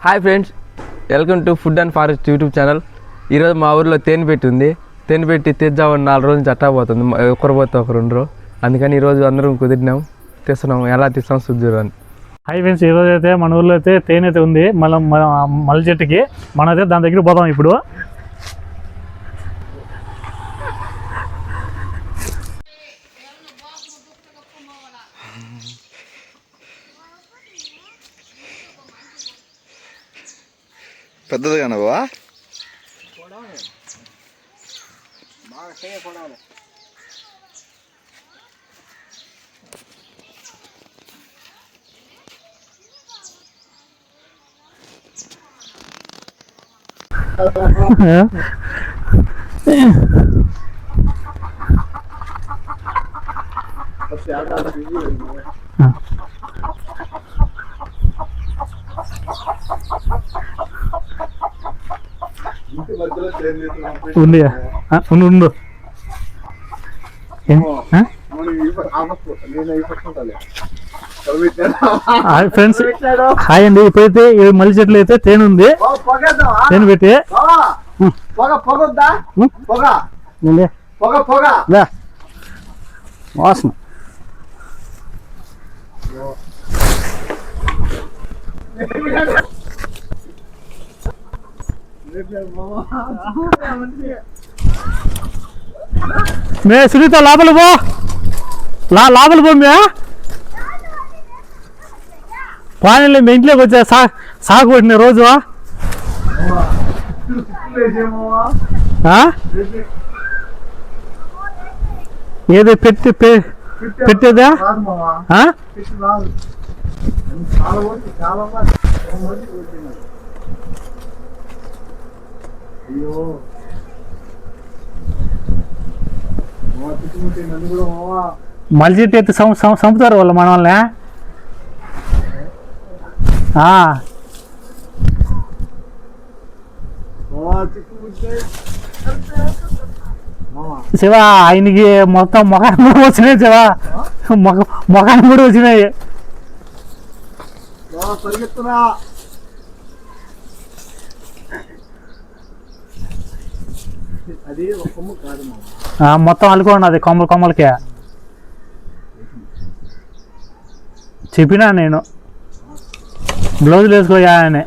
Hi friends, welcome to food and forest YouTube channel. ఈరోజు మా ఊరిలో తేనె పెట్టి ఉంది. తేనె పెట్టి తెద్దామని 4 రోజులు చట్టపోతుంది, ఒకరు పోతే ఒకరు ఉండరు. అందుకని ఈరోజు అందరం కుదిరినాం, తీస్తున్నాం. ఎలా తీస్తాం చూద్దాం అని. హాయ్ ఫ్రెండ్స్, ఈరోజు అయితే మన ఊర్లో అయితే తేనె అయితే ఉంది. మళ్ళీ చెట్టుకి మనమైతే దాని దగ్గర పోదాం ఇప్పుడు. పెద్దదిగానా బావా? ఉంది ఉండు. ఫ్రెండ్స్ హాయ్ అండి. ఇప్పుడైతే మల్లి చెట్లు అయితే తేనె ఉంది. తేనె పెట్టి వాసన మే సునీత లోపల పో, లోపల పో. మే పానీలో మీ ఇంట్లోకి వచ్చా సాగు కొట్టిన రోజు ఏదో పెట్టేదా? మళ్ళీ చెట్టు అయితే చంపుతారు వాళ్ళు మన వాళ్ళని. శివ ఆయనకి మొత్తం మొఖాన్ని కూడా వచ్చినాయి. శివ మొఖాన్ని కూడా వచ్చినాయి. మొత్తం అల్లుకోండి, అది కొమ్మలకి చెప్పినా నేను. బ్లౌజులు వేసుకోయా అని.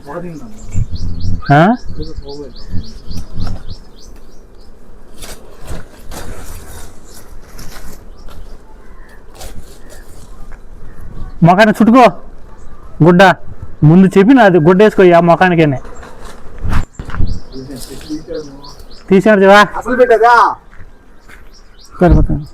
మొఖాన్ని చుట్టుకో గుడ్డ. ముందు చెప్పిన అది గుడ్డ వేసుకోయా మొఖానికి. తీసాడు జీవా సరిపోతుంది.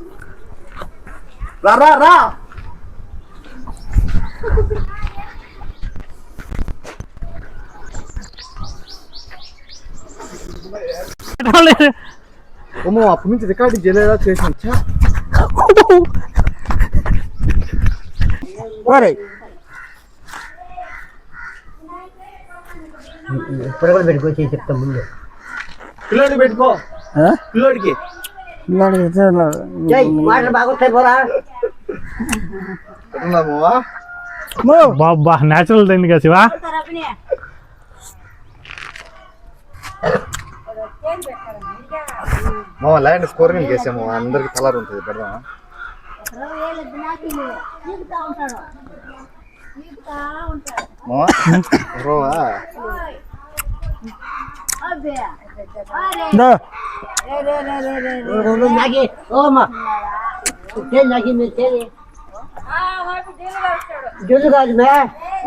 అప్పటి నుంచి రికార్డింగ్ చేయలేదా? చేసిన ఇప్పుడు కూడా పెట్టుకోవచ్చు, చెప్తా ముందు. పిల్లోడికి పెట్టుకో, పిల్లోడికి బాబా న్యాచురల్ తిండి కదా శివ. ల్యాండ్ స్కోరింగ్ చేసాము, అందరికి కలర్ ఉంటుంది. పెడదామా?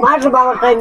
మాటలు బాగుంటాయి.